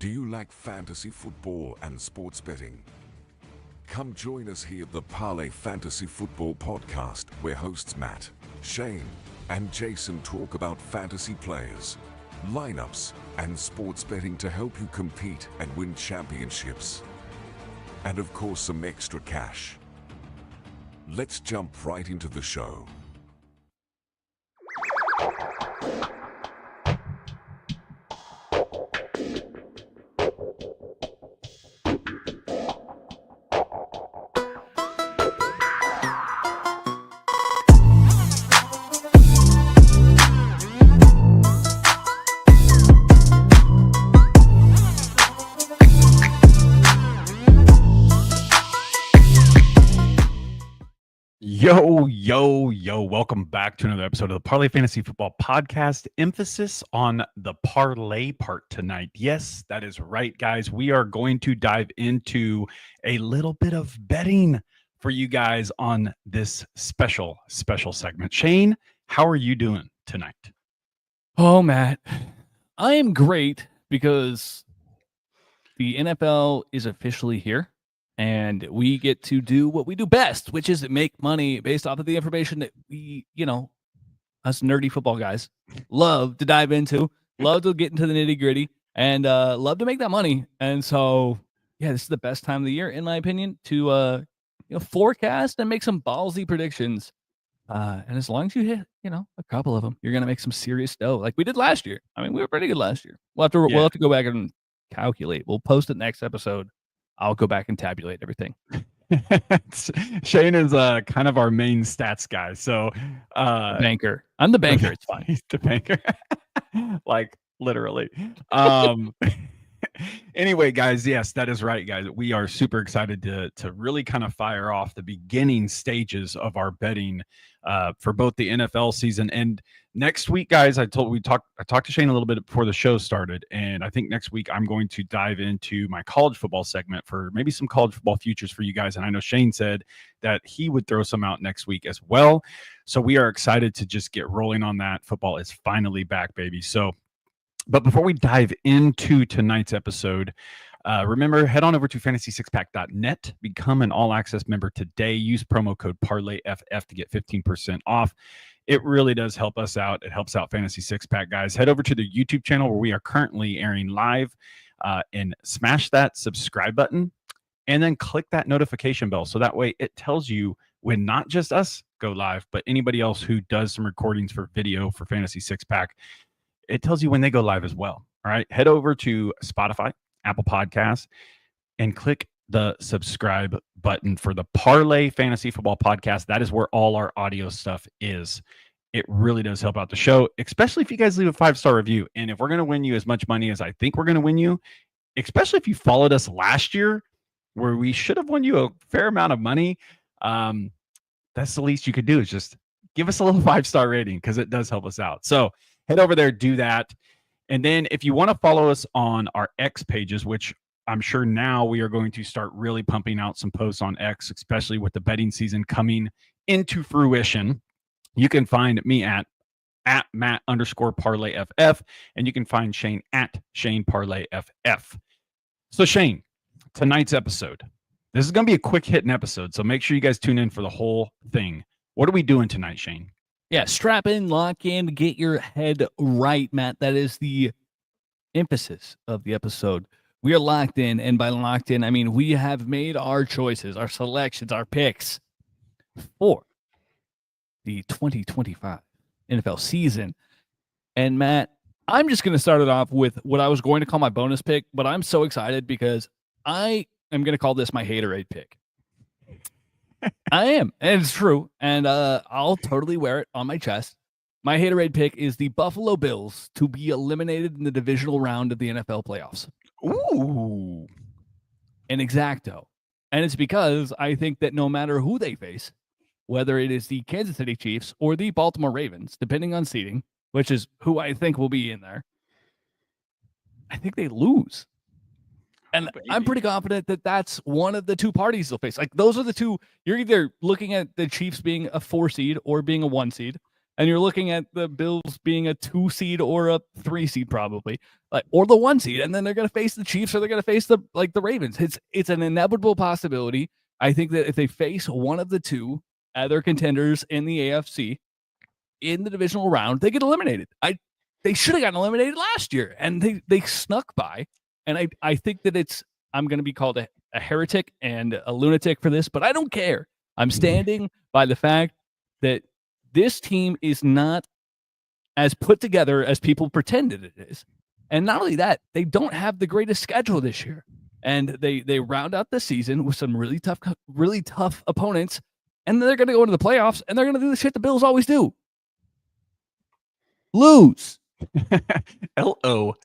Do you like fantasy football and sports betting? Come join us here at the Parlay Fantasy Football Podcast, where hosts Matt, Shane, and Jason talk about fantasy players, lineups, and sports betting to help you compete and win championships. And of course, some extra cash. Let's jump right into the show. Yo, welcome back to another episode of the Parlay Fantasy Football Podcast. Emphasis on the parlay part tonight. Yes, that is right, guys. We are going to dive into a little bit of betting for you guys on this special segment. Shane, how are you doing tonight? Oh, Matt, I am great because the NFL is officially here. And we get to do what we do best, which is make money based off of the information that we, us nerdy football guys love to dive into, love to get into the nitty gritty, and love to make that money. And so, yeah, this is the best time of the year, in my opinion, to forecast and make some ballsy predictions. And as long as you hit, a couple of them, you're gonna make some serious dough, like we did last year. I mean, we were pretty good last year. We'll have to go back and calculate. We'll post it next episode. I'll go back and tabulate everything. Shane is kind of our main stats guy. So banker. I'm the banker. It's fine. He's the banker. Like literally. Anyway, guys, yes, that is right, guys. We are super excited to really kind of fire off the beginning stages of our betting for both the NFL season and next week, guys. I talked to Shane a little bit before the show started, and I think next week I'm going to dive into my college football segment for maybe some college football futures for you guys. And I know Shane said that he would throw some out next week as well. So we are excited to just get rolling on that. Football is finally back, baby. So, but before we dive into tonight's episode, remember, head on over to fantasy6pack.net, become an all-access member today. Use promo code Parlay FF to get 15% off. It really does help us out. It helps out Fantasy Six Pack, guys. Head over to the YouTube channel where we are currently airing live and smash that subscribe button and then click that notification bell. So that way it tells you when not just us go live, but anybody else who does some recordings for video for Fantasy Six Pack, it tells you when they go live as well. All right. Head over to Spotify, Apple Podcasts, and click the subscribe button for the Parlay Fantasy Football Podcast. That is where all our audio stuff is. It really does help out the show, especially if you guys leave a 5-star review. And if we're going to win you as much money as I think we're going to win you, especially if you followed us last year where we should have won you a fair amount of money, that's the least you could do is just give us a little 5-star rating because it does help us out. So head over there, do that. And then if you want to follow us on our X pages, which I'm sure now we are going to start really pumping out some posts on X, especially with the betting season coming into fruition. You can find me at Matt_ParlayFF, and you can find Shane at ShaneParlayFF. So Shane, tonight's episode, this is going to be a quick hitting episode, so make sure you guys tune in for the whole thing. What are we doing tonight, Shane? Yeah, strap in, lock in, get your head right, Matt. That is the emphasis of the episode. We are locked in, and by locked in, I mean we have made our choices, our selections, our picks for the 2025 NFL season. And Matt, I'm just going to start it off with what I was going to call my bonus pick, but I'm so excited because I am going to call this my haterade pick. I am, and it's true, and I'll totally wear it on my chest. My haterade pick is the Buffalo Bills to be eliminated in the divisional round of the NFL playoffs. Ooh. An exacto. And it's because I think that no matter who they face, whether it is the Kansas City Chiefs or the Baltimore Ravens, depending on seeding, which is who I think will be in there, I think they lose. And I'm pretty confident that that's one of the two parties they'll face. Like, those are the two. You're either looking at the Chiefs being a 4 seed or being a 1 seed. And you're looking at the Bills being a 2 seed or a 3 seed probably, or the 1 seed, and then they're going to face the Chiefs or they're going to face the Ravens. It's an inevitable possibility. I think that if they face one of the two other contenders in the AFC in the divisional round, they get eliminated. They should have gotten eliminated last year, and they snuck by. And I think that I'm going to be called a heretic and a lunatic for this, but I don't care. I'm standing by the fact that this team is not as put together as people pretended it is. And not only that, they don't have the greatest schedule this year. And they round out the season with some really tough opponents, and then they're going to go into the playoffs, and they're going to do the shit the Bills always do. Lose. LOSE.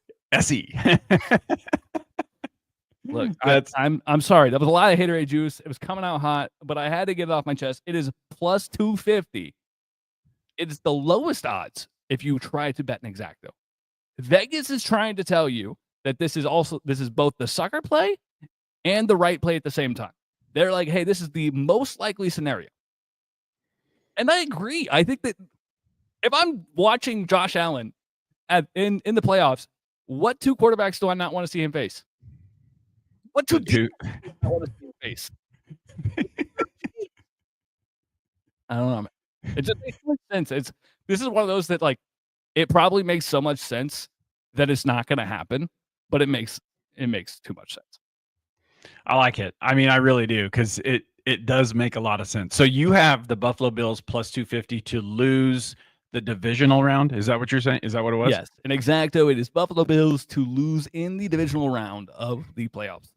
Look, I'm sorry. That was a lot of haterade juice. It was coming out hot, but I had to get it off my chest. It is plus 250. It's the lowest odds if you try to bet an exacto. Vegas is trying to tell you that this is both the sucker play and the right play at the same time. They're like, hey, this is the most likely scenario. And I agree. I think that if I'm watching Josh Allen in the playoffs, what two quarterbacks do I not want to see him face? What two do I want to see him face? I don't know. It just makes so much sense. This is one of those that, like, it probably makes so much sense that it's not going to happen, but it makes too much sense. I like it. I mean, I really do, because it does make a lot of sense. So you have the Buffalo Bills plus 250 to lose the divisional round. Is that what you're saying? Is that what it was? Yes. An exacto, it is Buffalo Bills to lose in the divisional round of the playoffs.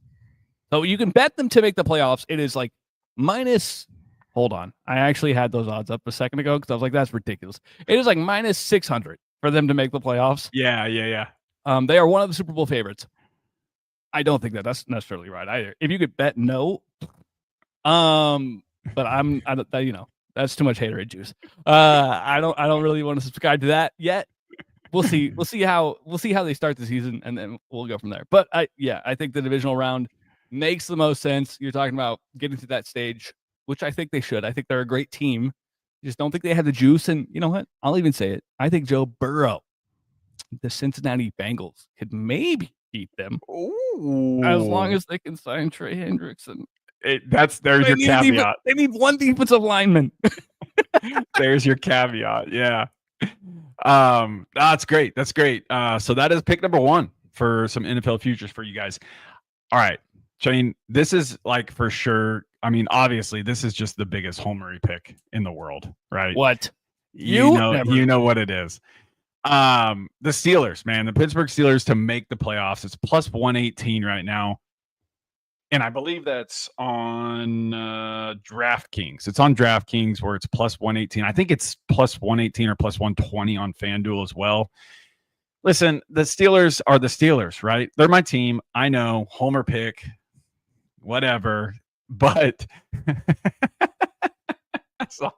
So you can bet them to make the playoffs. It is like minus. Hold on. I actually had those odds up a second ago because I was like, that's ridiculous. It is like minus 600 for them to make the playoffs. Yeah. They are one of the Super Bowl favorites. I don't think that's necessarily right either. If you could bet no, but that's too much haterade juice. I don't really want to subscribe to that yet. We'll see. We'll see how they start the season, and then we'll go from there. But I think the divisional round makes the most sense. You're talking about getting to that stage, which I think they should. I think they're a great team. Just don't think they have the juice. And you know what? I'll even say it. I think Joe Burrow, the Cincinnati Bengals, could maybe beat them. Ooh. As long as they can sign Trey Hendrickson. There's your caveat. They need one defensive lineman. There's your caveat. Yeah. That's great. That's great. So that is pick number 1 for some NFL futures for you guys. All right, Shane, this is like for sure. I mean, obviously, this is just the biggest homery pick in the world, right? What? You know what it is. The Steelers, man, the Pittsburgh Steelers to make the playoffs. It's plus 118 right now. And I believe that's on DraftKings. It's on DraftKings where it's plus 118. I think it's plus 118 or plus 120 on FanDuel as well. Listen, the Steelers are the Steelers, right? They're my team. I know, homer pick, whatever. But I saw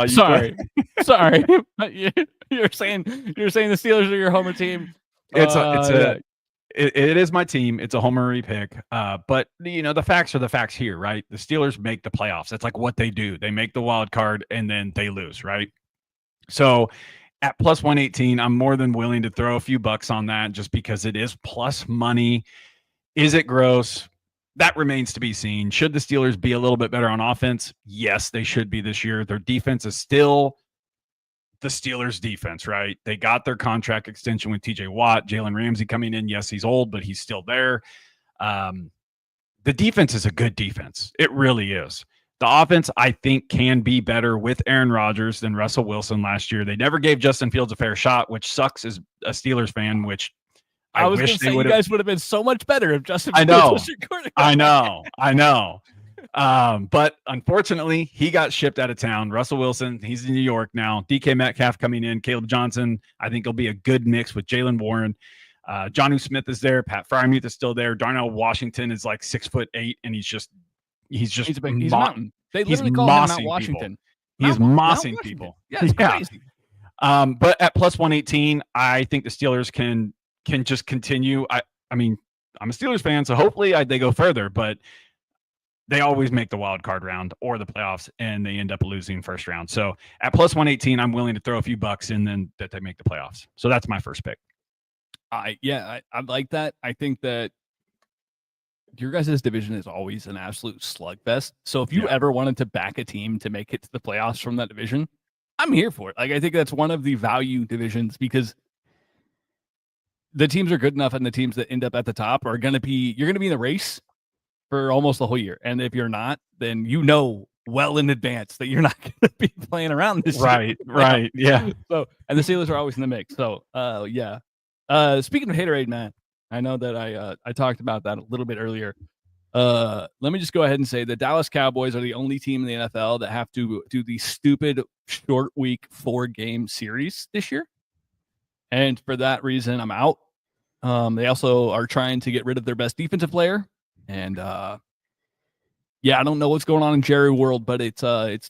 you. Sorry. You're saying the Steelers are your homer team. It is my team. It's a homery pick. But the facts are the facts here, right? The Steelers make the playoffs. That's like what they do. They make the wild card and then they lose, right? So at plus 118, I'm more than willing to throw a few bucks on that just because it is plus money. Is it gross? That remains to be seen. Should the Steelers be a little bit better on offense? Yes, they should be this year. Their defense is still the Steelers defense, right? They got their contract extension with TJ Watt, Jalen Ramsey coming in. Yes, he's old, but he's still there. The defense is a good defense. It really is. The offense, I think, can be better with Aaron Rodgers than Russell Wilson last year. They never gave Justin Fields a fair shot, which sucks as a Steelers fan, which I was going to say you guys would have been so much better if Justin Fields was your quarterback. I know. But unfortunately, he got shipped out of town. Russell Wilson, he's in New York now. DK Metcalf coming in. Caleb Johnson, I think he'll be a good mix with Jalen Warren. Jonnu Smith is there. Pat Freiermuth is still there. Darnell Washington is like 6'8", and he's a mountain. They literally call him Mount Washington. He's mossing people. Yeah, it's crazy. But at plus 118, I think the Steelers can just continue. I mean, I'm a Steelers fan, so hopefully they go further, but they always make the wild card round or the playoffs, and they end up losing first round. So at plus 118, I'm willing to throw a few bucks in then that they make the playoffs. So that's my first pick. I like that. I think that your guys' division is always an absolute slugfest. So if you ever wanted to back a team to make it to the playoffs from that division, I'm here for it. Like, I think that's one of the value divisions because the teams are good enough, and the teams that end up at the top are going to be, you're going to be in the race for almost the whole year. And if you're not, then you know well in advance that you're not going to be playing around this year. Right. Yeah. So, and the Steelers are always in the mix. So, yeah. Speaking of haterade, Matt, I know that I talked about that a little bit earlier. Let me just go ahead and say the Dallas Cowboys are the only team in the NFL that have to do the stupid short week 4-game series this year. And for that reason, I'm out. They also are trying to get rid of their best defensive player. And yeah, I don't know what's going on in Jerry World, but it's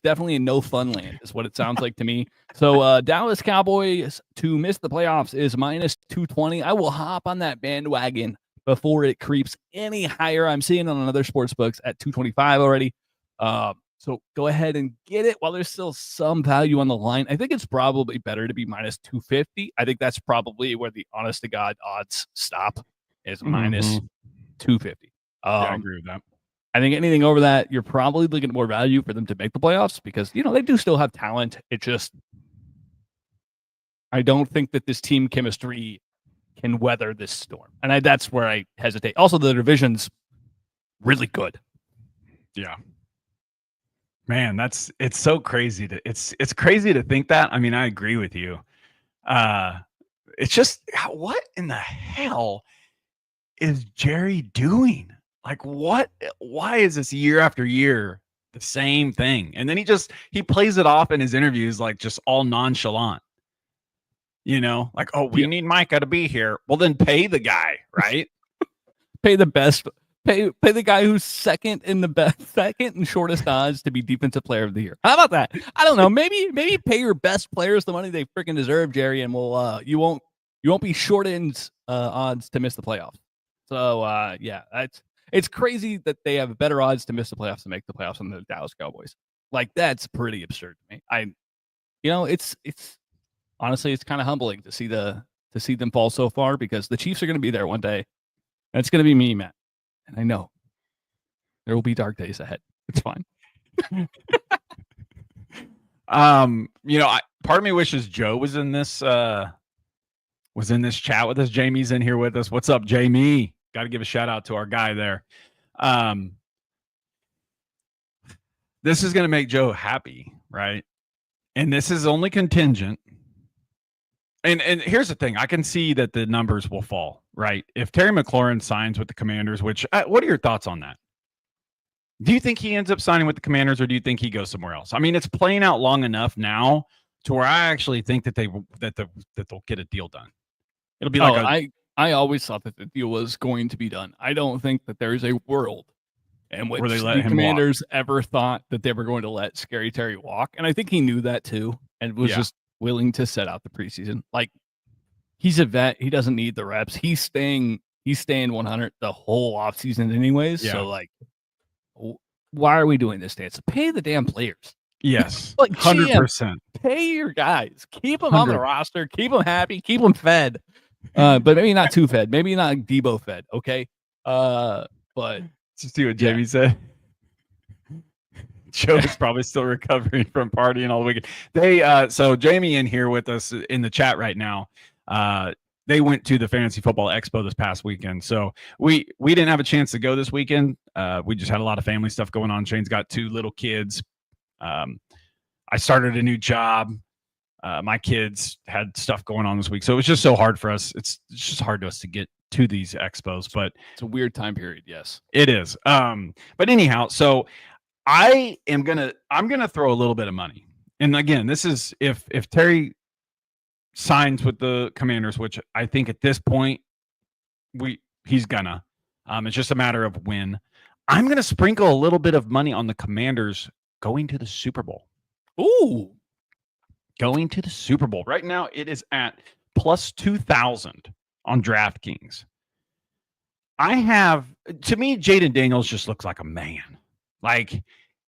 definitely in no fun land, is what it sounds like to me. So Dallas Cowboys to miss the playoffs is minus 220. I will hop on that bandwagon before it creeps any higher. I'm seeing on other sports books at 225 already. So go ahead and get it while there's still some value on the line. I think it's probably better to be minus 250. I think that's probably where the honest to God odds stop, is minus 250. Yeah, I agree with that. I think anything over that, you're probably looking at more value for them to make the playoffs because, you know, they do still have talent. It just, I don't think that this team chemistry can weather this storm. And that's where I hesitate. Also, the division's really good. Yeah. Man, it's so crazy it's crazy to think that. I mean, I agree with you. It's just, what in the hell is Jerry doing? Like, why is this year after year the same thing? And then he plays it off in his interviews like just all nonchalant. You know, like, oh, we need Micah to be here. Well, then pay the guy, right? Pay the best. Pay the guy who's second and shortest odds to be defensive player of the year. How about that? I don't know. Maybe pay your best players the money they freaking deserve, Jerry, and we'll you won't be short ends odds to miss the playoffs. So yeah, it's crazy that they have better odds to miss the playoffs to make the playoffs than the Dallas Cowboys. Like, that's pretty absurd to me. It's honestly, it's kind of humbling to see them fall so far because the Chiefs are going to be there one day, and it's going to be me, Matt. And I know there will be dark days ahead. It's fine. Part of me wishes Joe was in this chat with us. Jamie's in here with us. What's up, Jamie? Got to give a shout out to our guy there. This is going to make Joe happy, right? And this is only contingent. And here's the thing. I can see that the numbers will fall, right? If Terry McLaurin signs with the Commanders, which, what are your thoughts on that? Do you think he ends up signing with the Commanders, or do you think he goes somewhere else? I mean, it's playing out long enough now to where I actually think that they'll get a deal done. It'll be like I always thought that the deal was going to be done. I don't think that there is a world in which the Commanders ever thought that they were going to let Scary Terry walk. And I think he knew that too, and was just willing to set out the preseason. Like, he's a vet. He doesn't need the reps. He's staying 100 the whole offseason anyways. Yeah. So, like, why are we doing this dance? Pay the damn players. Yes. Like, 100%. Pay your guys. Keep them on the roster. Keep them happy. Keep them fed. But maybe not too fed. Maybe not Debo fed. Okay. But just see what Jamie said. Joe is probably still recovering from partying all weekend. So Jamie in here with us in the chat right now. They went to the Fantasy Football Expo this past weekend. So we didn't have a chance to go this weekend. We just had a lot of family stuff going on. Shane's got 2 little kids. I started a new job. My kids had stuff going on this week. So it was just so hard for us. It's just hard to us to get to these expos, but it's a weird time period. Yes, it is. But anyhow, so I'm gonna throw a little bit of money. And again, this is if Terry signs with the Commanders, which I think at this point he's gonna. It's just a matter of when. I'm gonna sprinkle a little bit of money on the Commanders going to the Super Bowl. Ooh. Going to the Super Bowl. Right now it is at plus 2,000 on DraftKings. To me, Jaden Daniels just looks like a man. Like,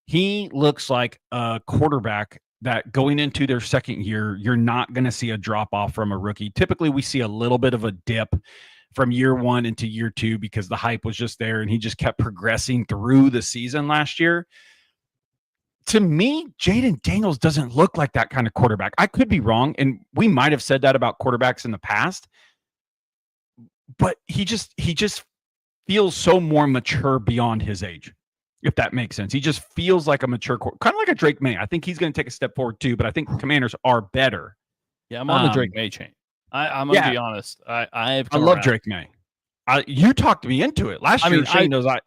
he looks like a quarterback that going into their second year, you're not going to see a drop off from a rookie. Typically, we see a little bit of a dip from year 1 into year 2 because the hype was just there and he just kept progressing through the season last year. To me, Jaden Daniels doesn't look like that kind of quarterback. I could be wrong, and we might have said that about quarterbacks in the past, but he just feels so more mature beyond his age, if that makes sense. He just feels like a mature, kind of like a Drake May. I think he's going to take a step forward too, but I think the Commanders are better. Yeah, I'm on the Drake May chain. I'm going to be honest. I love Drake May. You talked me into it last year. Shane knows I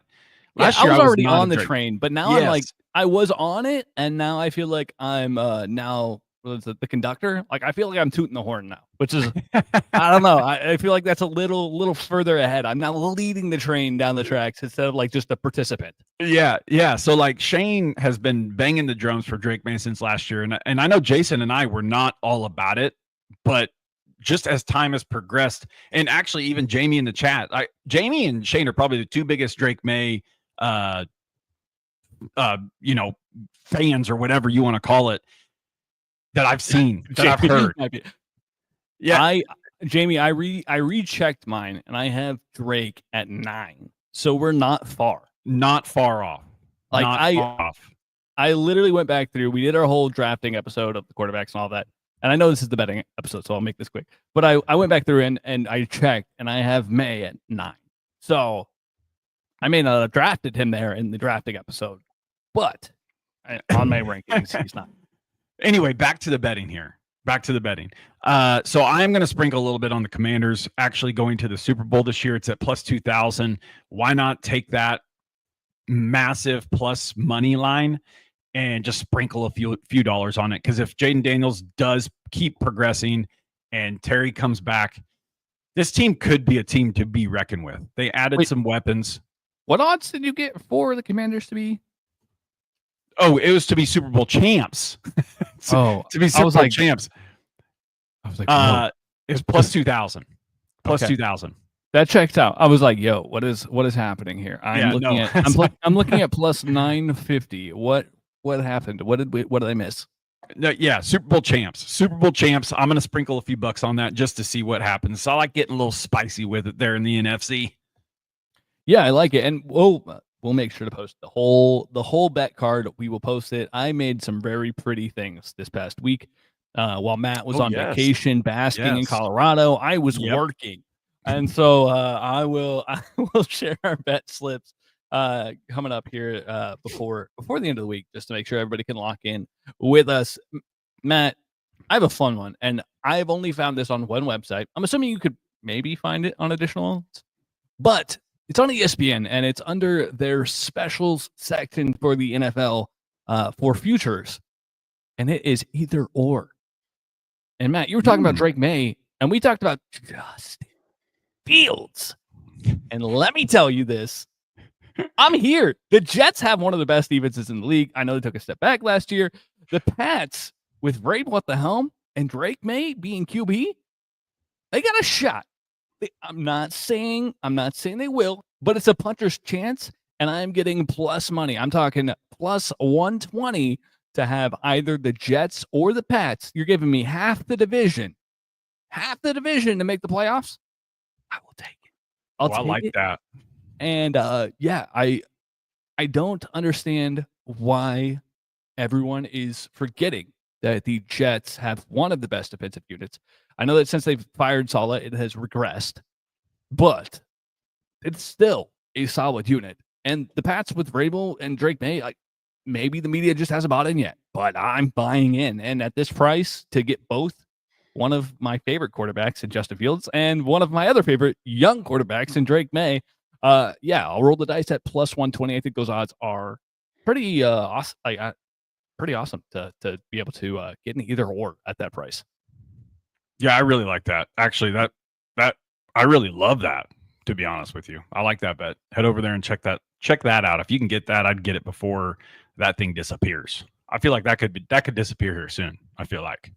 was already on the train, but now I'm like, I was on it, and now I feel like I'm now the conductor. Like, I feel like I'm tooting the horn now, which is I don't know. I feel like that's a little further ahead. I'm now leading the train down the tracks instead of like just a participant. Yeah. So like Shane has been banging the drums for Drake May since last year, and I know Jason and I were not all about it, but just as time has progressed, and actually even Jamie in the chat, Jamie and Shane are probably the two biggest Drake May fans or whatever you want to call it that I've seen, that I've heard. Yeah. Jamie, I rechecked mine and I have Drake at 9. So we're not far. Not far off. Like I literally went back through, we did our whole drafting episode of the quarterbacks and all that. And I know this is the betting episode, so I'll make this quick. But I went back through and I checked and I have May at 9. So I may not have drafted him there in the drafting episode, but on my rankings, he's not. Anyway, back to the betting here. So I'm going to sprinkle a little bit on the Commanders actually going to the Super Bowl this year. It's at plus 2,000. Why not take that massive plus money line and just sprinkle a few dollars on it? Because if Jaden Daniels does keep progressing and Terry comes back, this team could be a team to be reckoned with. They added some weapons. What odds did you get for the Commanders to be? Oh, it was to be Super Bowl champs. To be Super Bowl champs. I was like, it's plus 2,000. Plus 2,000. That checks out. I was like, yo, what is happening here? I'm looking at plus 950. What happened? What did I miss? No, yeah, Super Bowl champs. I'm going to sprinkle a few bucks on that just to see what happens. So I like getting a little spicy with it there in the NFC. Yeah, I like it, and we'll make sure to post the whole bet card. We will post it. I made some very pretty things this past week while Matt was on vacation, basking in Colorado. I was working, and so I will share our bet slips coming up here before the end of the week, just to make sure everybody can lock in with us. Matt, I have a fun one, and I've only found this on one website. I'm assuming you could maybe find it on additional ones, but it's on ESPN, and it's under their specials section for the NFL for futures, and it is either or. And Matt, you were talking about Drake May, and we talked about Justin Fields. And let me tell you this. I'm here. The Jets have one of the best defenses in the league. I know they took a step back last year. The Pats, with Vrabel at the helm and Drake May being QB, they got a shot. I'm not saying they will, but it's a puncher's chance, and I'm getting plus money. I'm talking plus 120 to have either the Jets or the Pats. You're giving me half the division to make the playoffs. I will take it. I like that. And I don't understand why everyone is forgetting that the Jets have one of the best defensive units. I know that since they've fired Saleh, it has regressed, but it's still a solid unit. And the Pats with Vrabel and Drake May, like, maybe the media just hasn't bought in yet, but I'm buying in. And at this price, to get both one of my favorite quarterbacks in Justin Fields and one of my other favorite young quarterbacks in Drake May, I'll roll the dice at plus 120. I think those odds are pretty awesome. Pretty awesome to be able to get an either or at that price. Yeah, I really like that. Actually, that I really love that, to be honest with you. I like that bet. Head over there and check that out. If you can get that, I'd get it before that thing disappears. I feel like that could disappear here soon. I feel like.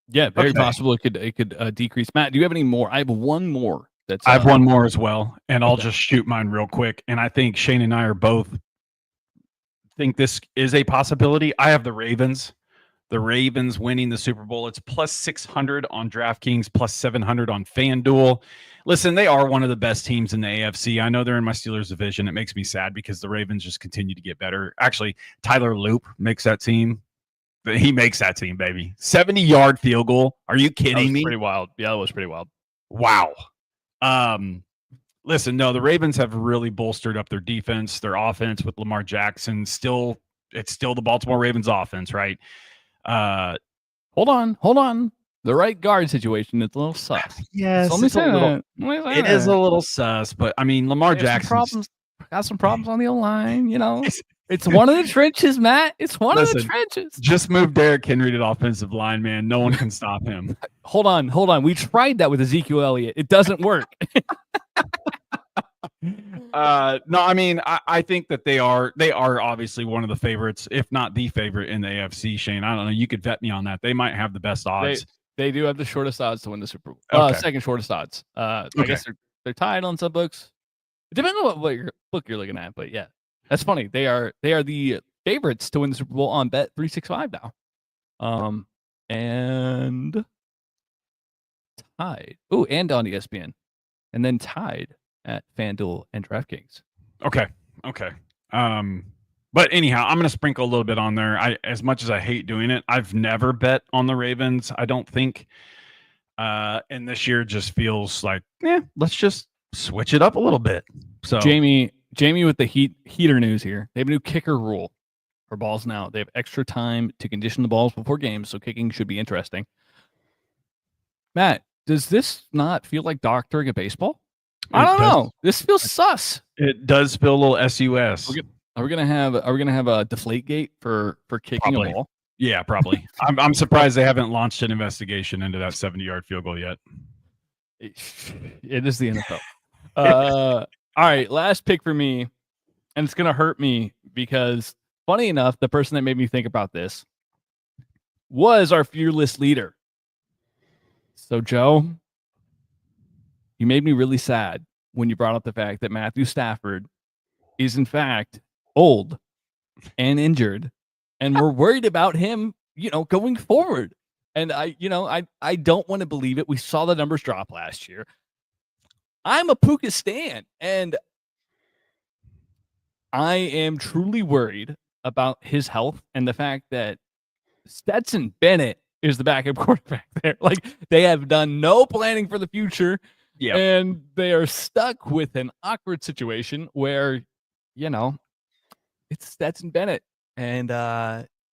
Yeah, very possible it could decrease. Matt, do you have any more? I have one more. I have one more as well, and I'll just shoot mine real quick. And I think Shane and I are both think this is a possibility. I have the Ravens. The Ravens winning the Super Bowl. It's plus 600 on DraftKings, plus 700 on FanDuel. Listen, they are one of the best teams in the AFC. I know they're in my Steelers division. It makes me sad because the Ravens just continue to get better. Actually, Tyler Loop makes that team. He makes that team, baby. 70-yard field goal. Are you kidding me? Pretty wild. Yeah, that was pretty wild. Wow. Listen, no, the Ravens have really bolstered up their defense, their offense with Lamar Jackson. It's still the Baltimore Ravens offense, right? Hold on. The right guard situation is a little sus. Yes, it is a little sus, but I mean, Lamar Jackson got some problems on the O-line, you know. It's one of the trenches, Matt. It's one of the trenches. Just move Derrick Henry to the offensive line, man. No one can stop him. Hold on. We tried that with Ezekiel Elliott. It doesn't work. No, I mean, I think that they are obviously one of the favorites, if not the favorite in the AFC. Shane, I don't know. You could vet me on that. They might have the best odds. They do have the shortest odds to win the Super Bowl. Okay. Second shortest odds. I guess they're tied on some books. It depends on what book you're looking at, but yeah, that's funny. They are the favorites to win the Super Bowl on Bet365 now. And tied. Oh, and on ESPN, and then tied at FanDuel and DraftKings. Okay. But anyhow, I'm going to sprinkle a little bit on there. As much as I hate doing it, I've never bet on the Ravens, I don't think. And this year just feels like, let's just switch it up a little bit. So Jamie with the heater news here. They have a new kicker rule for balls now. They have extra time to condition the balls before games, so kicking should be interesting. Matt, does this not feel like doctoring a baseball? I don't know. This feels sus. It does feel a little sus. Are we gonna have a deflate gate for kicking a ball? Yeah, probably. I'm surprised they haven't launched an investigation into that 70-yard field goal yet. It is the NFL. All right, last pick for me, and it's gonna hurt me because, funny enough, the person that made me think about this was our fearless leader. So, Joe, you made me really sad when you brought up the fact that Matthew Stafford is, in fact, old and injured, and we're worried about him, going forward. And I don't want to believe it. We saw the numbers drop last year. I'm a Puka stan, and I am truly worried about his health and the fact that Stetson Bennett is the backup quarterback there. Like, they have done no planning for the future. Yeah. And they are stuck with an awkward situation where, it's Stetson Bennett, and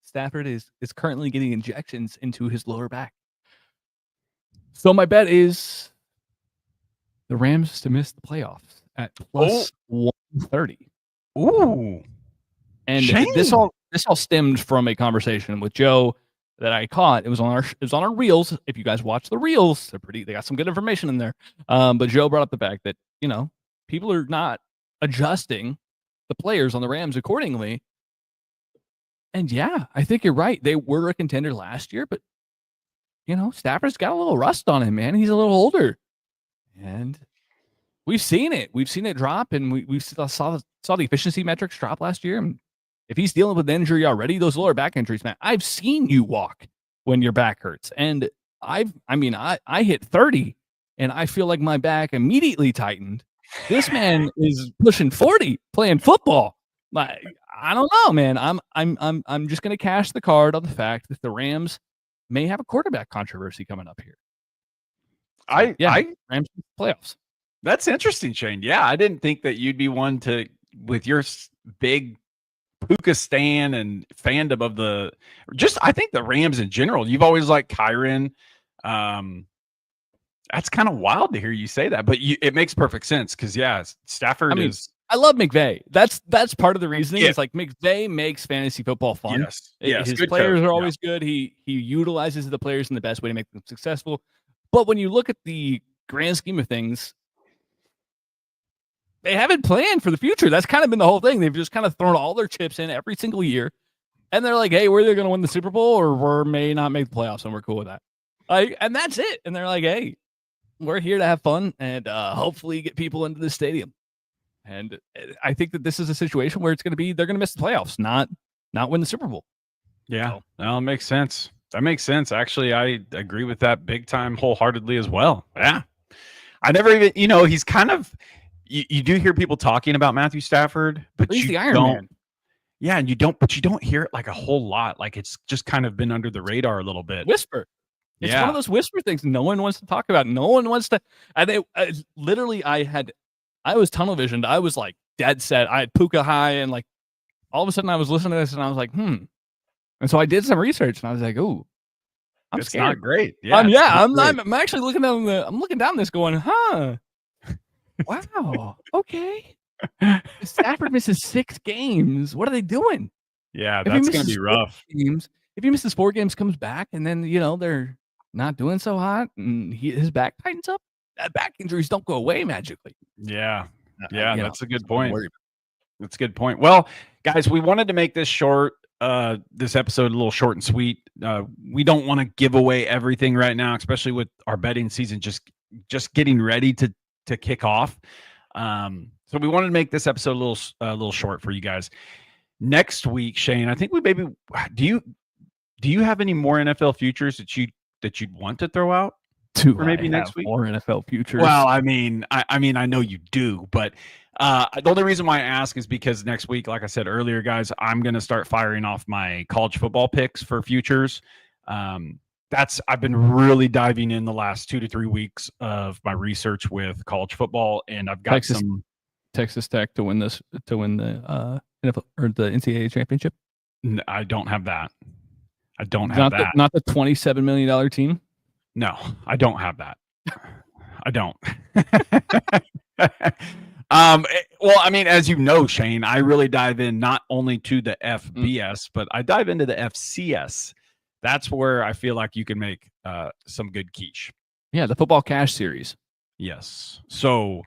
Stafford is currently getting injections into his lower back. So my bet is the Rams to miss the playoffs at plus 130. Ooh. And this all stemmed from a conversation with Joe that I caught. It was on our reels. If you guys watch the reels, they got some good information in there. But Joe brought up the fact that, people are not adjusting the players on the Rams accordingly. And yeah, I think you're right. They were a contender last year, but Stafford's got a little rust on him, man. He's a little older. And we've seen it. We've seen it drop, and we saw the efficiency metrics drop last year. And if he's dealing with an injury already, those lower back injuries, man, I've seen you walk when your back hurts. And I hit 30 and I feel like my back immediately tightened. This man is pushing 40 playing football. Like, I don't know, man. I'm just going to cash the card on the fact that the Rams may have a quarterback controversy coming up here. Rams playoffs. That's interesting, Shane. Yeah, I didn't think that you'd be one to, with your big Puka stan and fandom of I think the Rams in general. You've always liked Kyron. That's kind of wild to hear you say that, but it makes perfect sense because Stafford is. I love McVay. That's part of the reasoning. Yeah. It's like McVay makes fantasy football fun. Yes. His players are always good. He utilizes the players in the best way to make them successful. But when you look at the grand scheme of things, they haven't planned for the future. That's kind of been the whole thing. They've just kind of thrown all their chips in every single year. And they're like, hey, we're either going to win the Super Bowl or we may not make the playoffs, and we're cool with that. And that's it. And they're like, hey, we're here to have fun and hopefully get people into the stadium. And I think that this is a situation where they're going to miss the playoffs, not win the Super Bowl. Yeah, no, it makes sense. That makes sense. Actually, I agree with that big time, wholeheartedly as well. Yeah, I never even, he's kind of. You do hear people talking about Matthew Stafford, but he's you the Iron don't. Man. Yeah, and you don't hear it like a whole lot. Like it's just kind of been under the radar a little bit. Whisper. It's one of those whisper things no one wants to talk about. No one wants to. Literally, I was tunnel visioned. I was like dead set. I had Puka high, and like all of a sudden I was listening to this, and I was like, And so I did some research, and I was like, ooh, I'm scared. Not great. Yeah, I'm actually looking down I'm looking down this, going, huh? Wow. Okay. Stafford misses 6 games. What are they doing? Yeah, that's going to be rough. If he misses 4 games, comes back, and then they're not doing so hot, and his back tightens up. Back injuries don't go away magically. Yeah, that's a good point. That's a good point. Well, guys, we wanted to make this short. This episode a little short and sweet. We don't want to give away everything right now, especially with our betting season just getting ready to kick off. So we wanted to make this episode a little short for you guys. Next week, Shane, I think do you have any more NFL futures that you'd want to throw out? Or maybe next week? More NFL futures. Well, I mean, I know you do, but the only reason why I ask is because next week, like I said earlier, guys, I'm going to start firing off my college football picks for futures. I've been really diving in the last 2 to 3 weeks of my research with college football, and I've got Texas Tech to win the NFL or the NCAA championship. I don't have that. I don't have that. Not the $27 million team. No, I don't have that. I don't. Well, I mean, as you know, Shane, I really dive in not only to the FBS, but I dive into the FCS. That's where I feel like you can make some good quiche. Yeah, the football cash series. Yes. So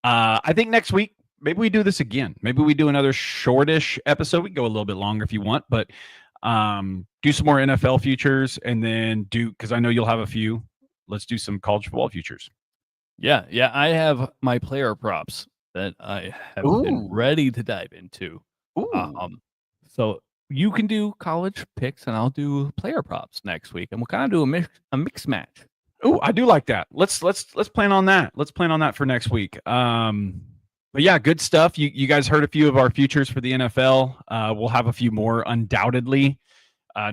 I think next week, maybe we do this again. Maybe we do another shortish episode. We can go a little bit longer if you want, but do some more NFL futures, and then because I know you'll have a few. Let's do some college football futures. Yeah. I have my player props that I have been ready to dive into. So you can do college picks, and I'll do player props next week, and we'll kind of do a mix match. Oh, I do like that. Let's plan on that. Let's plan on that for next week. But yeah, good stuff. You guys heard a few of our futures for the NFL. We'll have a few more undoubtedly.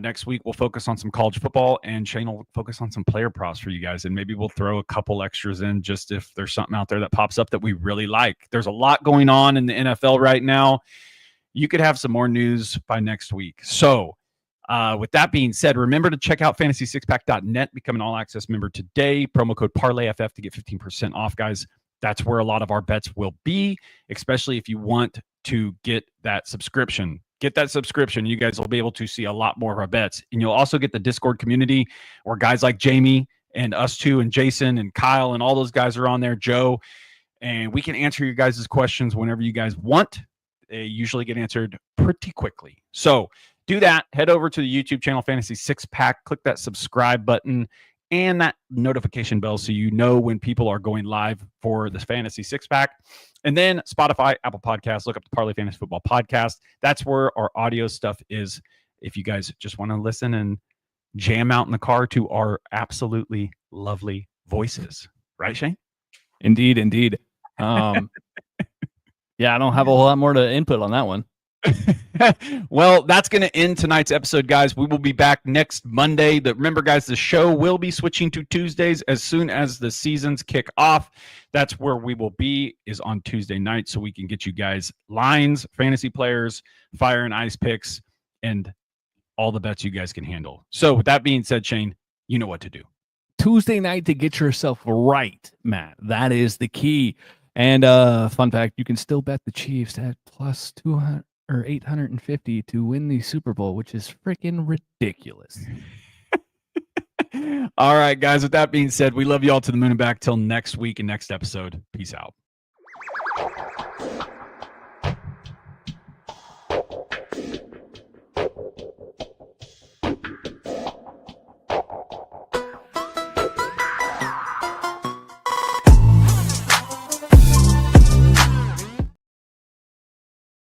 Next week, we'll focus on some college football, and Shane will focus on some player props for you guys. And maybe we'll throw a couple extras in just if there's something out there that pops up that we really like. There's a lot going on in the NFL right now. You could have some more news by next week. So with that being said, remember to check out fantasy6pack.net. Become an all-access member today. Promo code Parlay FF to get 15% off, guys. That's where a lot of our bets will be, especially if you want to get that subscription. Get that subscription. You guys will be able to see a lot more of our bets. And you'll also get the Discord community where guys like Jamie and us two and Jason and Kyle and all those guys are on there, Joe. And we can answer your guys' questions whenever you guys want. They usually get answered pretty quickly. So do that. Head over to the YouTube channel, Fantasy Six Pack. Click that subscribe button and that notification bell so you know when people are going live for the Fantasy Six Pack. And then Spotify, Apple Podcasts, look up the Parlay Fantasy Football Podcast. That's where our audio stuff is. If you guys just want to listen and jam out in the car to our absolutely lovely voices. Right, Shane? Indeed. Yeah, I don't have a whole lot more to input on that one. Well, that's going to end tonight's episode, guys. We will be back next Monday. Remember, guys, the show will be switching to Tuesdays as soon as the seasons kick off. That's where we will be, is on Tuesday night, so we can get you guys lines, fantasy players, fire and ice picks, and all the bets you guys can handle. So with that being said, Shane, you know what to do. Tuesday night to get yourself right, Matt. That is the key. And fun fact, you can still bet the Chiefs at plus 200 or 850 to win the Super Bowl, which is freaking ridiculous. All right, guys, with that being said, we love you all to the moon and back. Till next week and next episode. Peace out.